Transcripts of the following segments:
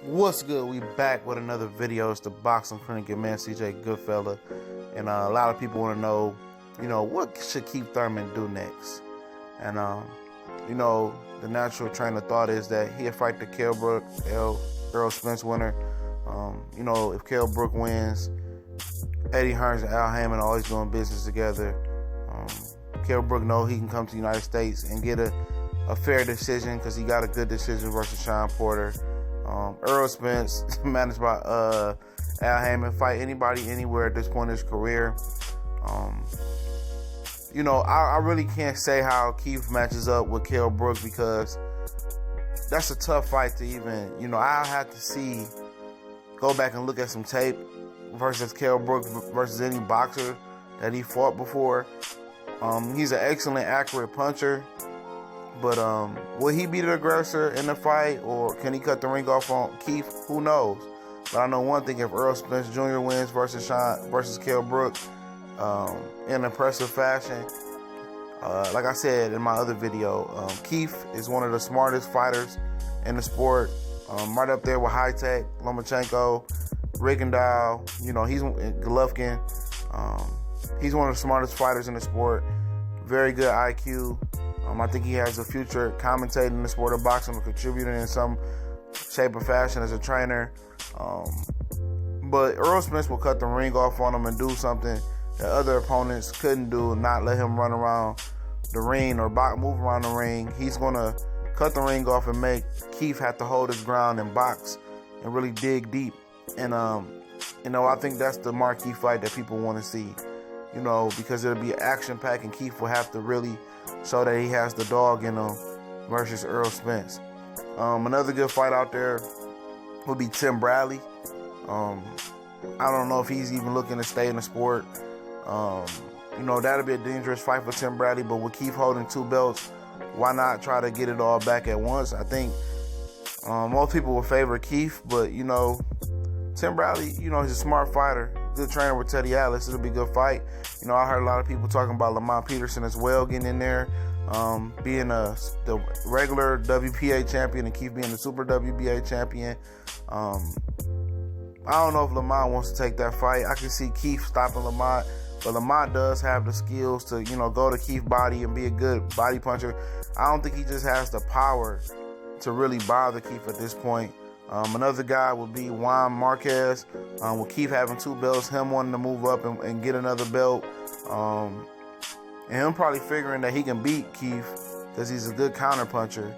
What's good? We back with another video. It's the boxing critic, your man CJ Goodfella, and a lot of people want to know, what should Keith Thurman do next? And the natural train of thought is that he'll fight the Kell Brook, Errol Spence winner. If Kell Brook wins, Eddie Hearns and Al Haymon are always doing business together. Kell Brook know he can come to the United States and get a fair decision because he got a good decision versus Sean Porter. Errol Spence, managed by Al Haymon, fight anybody anywhere at this point in his career. I really can't say how Keith matches up with Kell Brook because that's a tough fight to even, I'll have to go back and look at some tape versus Kell Brook versus any boxer that he fought before. He's an excellent, accurate puncher. But will he be the aggressor in the fight, or can he cut the ring off on Keith? Who knows? But I know one thing: if Errol Spence Jr. wins versus Kell Brook in impressive fashion, like I said in my other video, Keith is one of the smartest fighters in the sport, right up there with High Tech, Lomachenko, Rigondeaux. He's Golovkin. He's one of the smartest fighters in the sport. Very good IQ. I think he has a future commentating in the sport of boxing or contributing in some shape or fashion as a trainer. But Errol Spence will cut the ring off on him and do something that other opponents couldn't do, not let him run around the ring or move around the ring. He's going to cut the ring off and make Keith have to hold his ground and box and really dig deep. And, I think that's the marquee fight that people want to see, because it'll be action-packed and Keith will have to really show that he has the dog in him versus Errol Spence. Another good fight out there would be Tim Bradley. I don't know if he's even looking to stay in the sport. That'll be a dangerous fight for Tim Bradley, but with Keith holding two belts, why not try to get it all back at once? I think most people will favor Keith, but, Tim Bradley, he's a smart fighter. Good trainer with Teddy Atlas. It'll be a good fight. I heard a lot of people talking about Lamont Peterson as well getting in there, being the regular WPA champion and Keith being the super WBA champion. I don't know if Lamont wants to take that fight. I can see Keith stopping Lamont, but Lamont does have the skills to, go to Keith's body and be a good body puncher. I don't think he just has the power to really bother Keith at this point. Another guy would be Juan Marquez. With Keith having two belts, him wanting to move up and get another belt, and him probably figuring that he can beat Keith because he's a good counter puncher.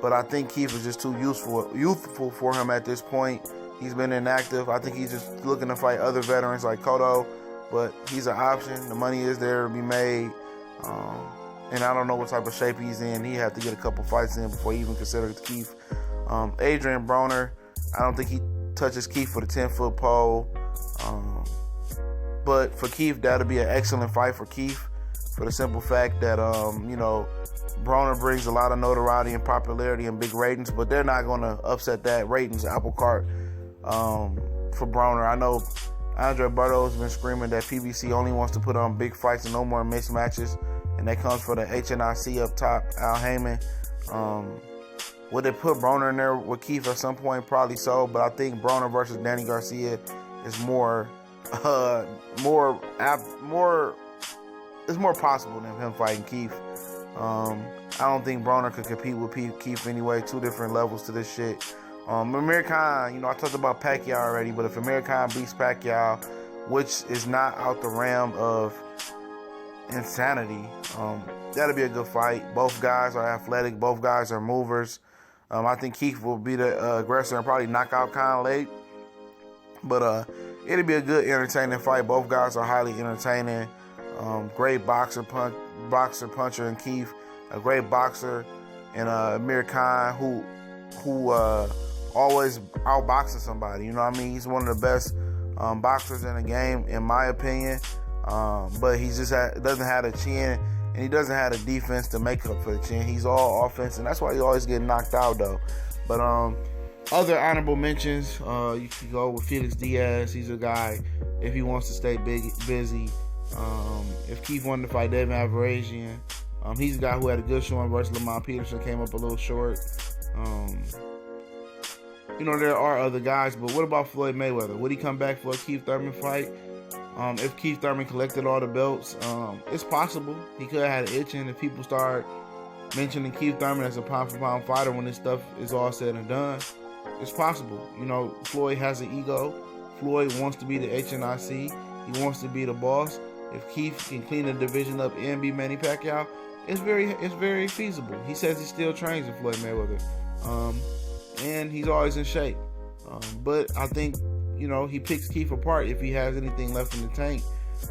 But I think Keith is just too youthful for him at this point. He's been inactive. I think he's just looking to fight other veterans like Cotto, but he's an option. The money is there to be made, and I don't know what type of shape he's in. He had to get a couple fights in before he even considered Keith. Adrian Broner, I don't think he touches Keith for the 10-foot pole. But for Keith, that'll be an excellent fight for Keith for the simple fact that, Broner brings a lot of notoriety and popularity and big ratings, but they're not going to upset that ratings apple cart for Broner. I know Andre Berto has been screaming that PBC only wants to put on big fights and no more mismatches, and that comes for the HNIC up top, Al Haymon. Would they put Broner in there with Keith at some point? Probably so, but I think Broner versus Danny Garcia is more possible than him fighting Keith. I don't think Broner could compete with Keith anyway. Two different levels to this shit. Amir Khan, I talked about Pacquiao already, but if Amir Khan beats Pacquiao, which is not out the realm of insanity, that'll be a good fight. Both guys are athletic. Both guys are movers. I think Keith will be the aggressor and probably knock out Khan late. But it'll be a good, entertaining fight. Both guys are highly entertaining. Great boxer, puncher, and Keith, a great boxer, and Amir Khan, who always outboxes somebody. He's one of the best boxers in the game, in my opinion. But he just doesn't have a chin. And he doesn't have the defense to make up for the chin. He's all offense, and that's why he always get knocked out, though. But other honorable mentions, you could go with Felix Diaz. He's a guy, if he wants to stay busy. If Keith wanted to fight David Averazian, he's a guy who had a good showing versus Lamont Peterson, came up a little short. there are other guys, but what about Floyd Mayweather? Would he come back for a Keith Thurman fight? If Keith Thurman collected all the belts, it's possible. He could have had an itching if people start mentioning Keith Thurman as a pound-for-pound fighter when this stuff is all said and done. It's possible. Floyd has an ego. Floyd wants to be the HNIC. He wants to be the boss. If Keith can clean the division up and be Manny Pacquiao, it's very feasible. He says he still trains with Floyd Mayweather, and he's always in shape. But I think he picks Keith apart if he has anything left in the tank.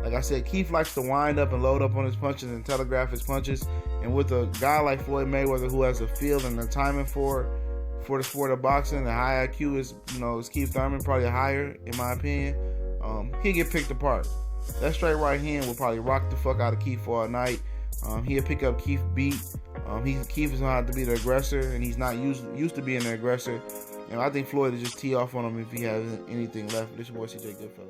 Like I said, Keith likes to wind up and load up on his punches and telegraph his punches. And with a guy like Floyd Mayweather who has the feel and the timing for the sport of boxing, the high IQ is Keith Thurman, probably higher in my opinion. He'll get picked apart. That straight right hand will probably rock the fuck out of Keith for a night. He'll pick up Keith beat. Keith is gonna have to be the aggressor, and he's not used to being the aggressor. I think Floyd will just tee off on him if he has anything left. This is your boy CJ Goodfellow.